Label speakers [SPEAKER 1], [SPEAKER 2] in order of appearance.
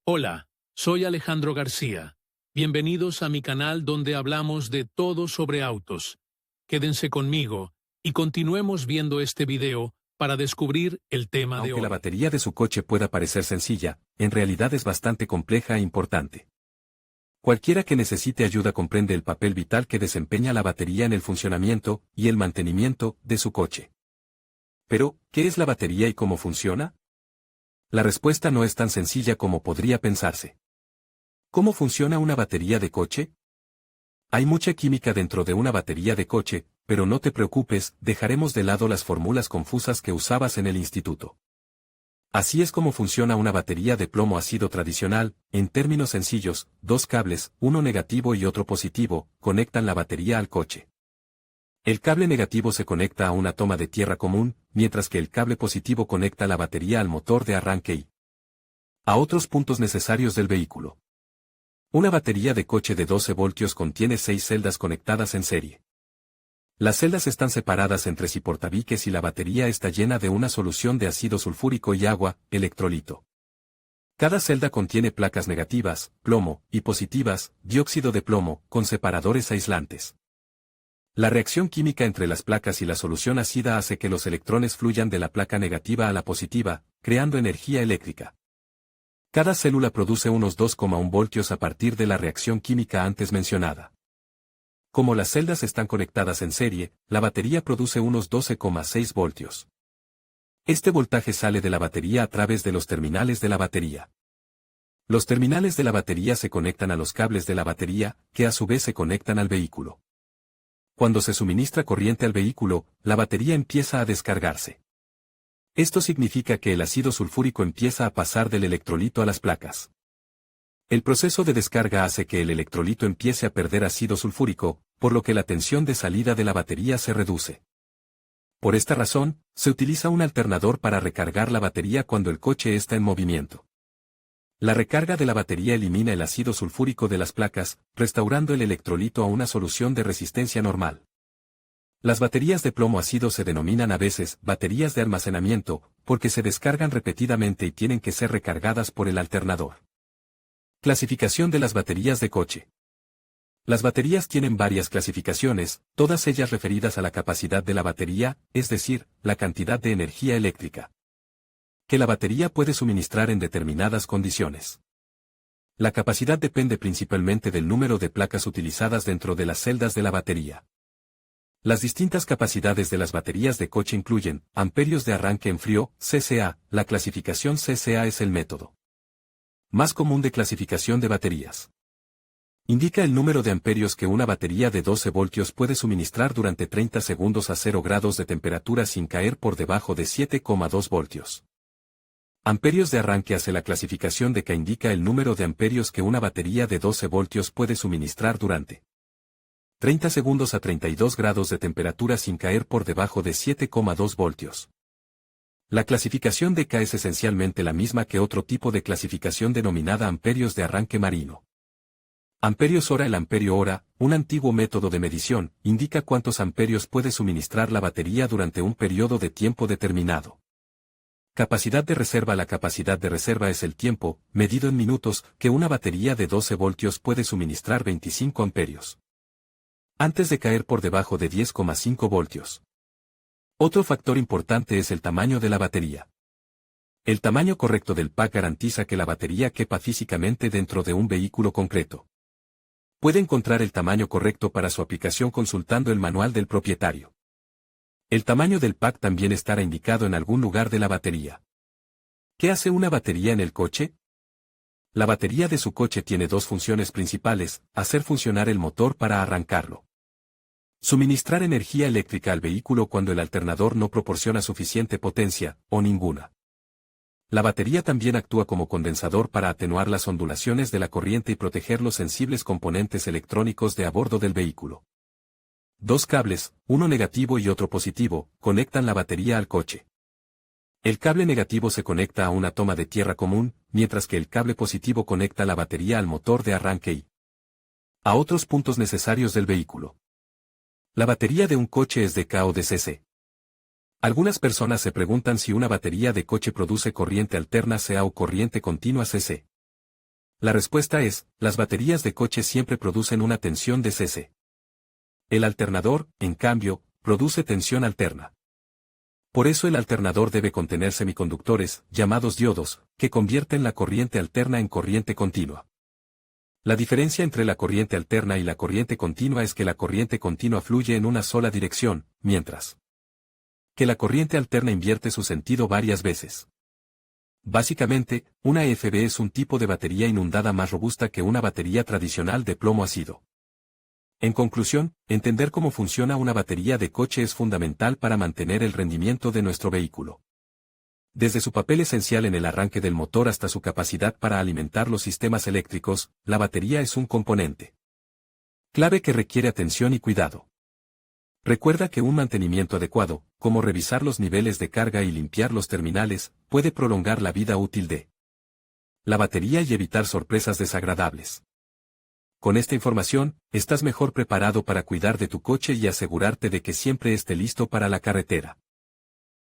[SPEAKER 1] Hola, soy Alejandro García. Bienvenidos a mi canal donde hablamos de todo sobre autos. Quédense conmigo y continuemos viendo este video para descubrir el tema de
[SPEAKER 2] Aunque la
[SPEAKER 1] hoy.
[SPEAKER 2] batería de su coche pueda parecer sencilla, en realidad es bastante compleja e importante. Cualquiera que necesite ayuda comprende el papel vital que desempeña la batería en el funcionamiento y el mantenimiento de su coche. Pero, ¿qué es la batería y cómo funciona? La respuesta no es tan sencilla como podría pensarse. ¿Cómo funciona una batería de coche? Hay mucha química dentro de una batería de coche, pero no te preocupes, dejaremos de lado las fórmulas confusas que usabas en el instituto. Así es como funciona una batería de plomo ácido tradicional. En términos sencillos, dos cables, uno negativo y otro positivo, conectan la batería al coche. El cable negativo se conecta a una toma de tierra común, mientras que el cable positivo conecta la batería al motor de arranque y a otros puntos necesarios del vehículo. Una batería de coche de 12 voltios contiene 6 celdas conectadas en serie. Las celdas están separadas entre sí por tabiques y la batería está llena de una solución de ácido sulfúrico y agua, electrolito. Cada celda contiene placas negativas, plomo, y positivas, dióxido de plomo, con separadores aislantes. La reacción química entre las placas y la solución ácida hace que los electrones fluyan de la placa negativa a la positiva, creando energía eléctrica. Cada célula produce unos 2,1 voltios a partir de la reacción química antes mencionada. Como las celdas están conectadas en serie, la batería produce unos 12,6 voltios. Este voltaje sale de la batería a través de los terminales de la batería. Los terminales de la batería se conectan a los cables de la batería, que a su vez se conectan al vehículo. Cuando se suministra corriente al vehículo, la batería empieza a descargarse. Esto significa que el ácido sulfúrico empieza a pasar del electrolito a las placas. El proceso de descarga hace que el electrolito empiece a perder ácido sulfúrico, por lo que la tensión de salida de la batería se reduce. Por esta razón, se utiliza un alternador para recargar la batería cuando el coche está en movimiento. La recarga de la batería elimina el ácido sulfúrico de las placas, restaurando el electrolito a una solución de resistencia normal. Las baterías de plomo ácido se denominan a veces baterías de almacenamiento, porque se descargan repetidamente y tienen que ser recargadas por el alternador. Clasificación de las baterías de coche. Las baterías tienen varias clasificaciones, todas ellas referidas a la capacidad de la batería, es decir, la cantidad de energía eléctrica que la batería puede suministrar en determinadas condiciones. La capacidad depende principalmente del número de placas utilizadas dentro de las celdas de la batería. Las distintas capacidades de las baterías de coche incluyen amperios de arranque en frío, CCA. La clasificación CCA es el método más común de clasificación de baterías. Indica el número de amperios que una batería de 12 voltios puede suministrar durante 30 segundos a 0 grados de temperatura sin caer por debajo de 7,2 voltios. Amperios de arranque hace la clasificación de que indica el número de amperios que una batería de 12 voltios puede suministrar durante 30 segundos a 32 grados de temperatura sin caer por debajo de 7,2 voltios. La clasificación de K es esencialmente la misma que otro tipo de clasificación denominada amperios de arranque marino. Amperios hora. El amperio hora, un antiguo método de medición, indica cuántos amperios puede suministrar la batería durante un periodo de tiempo determinado. Capacidad de reserva. La capacidad de reserva es el tiempo, medido en minutos, que una batería de 12 voltios puede suministrar 25 amperios. Antes de caer por debajo de 10,5 voltios. Otro factor importante es el tamaño de la batería. El tamaño correcto del pack garantiza que la batería quepa físicamente dentro de un vehículo concreto. Puede encontrar el tamaño correcto para su aplicación consultando el manual del propietario. El tamaño del pack también estará indicado en algún lugar de la batería. ¿Qué hace una batería en el coche? La batería de su coche tiene dos funciones principales: hacer funcionar el motor para arrancarlo. Suministrar energía eléctrica al vehículo cuando el alternador no proporciona suficiente potencia, o ninguna. La batería también actúa como condensador para atenuar las ondulaciones de la corriente y proteger los sensibles componentes electrónicos de a bordo del vehículo. Dos cables, uno negativo y otro positivo, conectan la batería al coche. El cable negativo se conecta a una toma de tierra común, mientras que el cable positivo conecta la batería al motor de arranque y a otros puntos necesarios del vehículo. La batería de un coche es de K o de CC. Algunas personas se preguntan si una batería de coche produce corriente alterna CA o corriente continua CC. La respuesta es, las baterías de coche siempre producen una tensión de DC. El alternador, en cambio, produce tensión alterna. Por eso el alternador debe contener semiconductores, llamados diodos, que convierten la corriente alterna en corriente continua. La diferencia entre la corriente alterna y la corriente continua es que la corriente continua fluye en una sola dirección, mientras que la corriente alterna invierte su sentido varias veces. Básicamente, una EFB es un tipo de batería inundada más robusta que una batería tradicional de plomo ácido. En conclusión, entender cómo funciona una batería de coche es fundamental para mantener el rendimiento de nuestro vehículo. Desde su papel esencial en el arranque del motor hasta su capacidad para alimentar los sistemas eléctricos, la batería es un componente clave que requiere atención y cuidado. Recuerda que un mantenimiento adecuado, como revisar los niveles de carga y limpiar los terminales, puede prolongar la vida útil de la batería y evitar sorpresas desagradables. Con esta información, estás mejor preparado para cuidar de tu coche y asegurarte de que siempre esté listo para la carretera.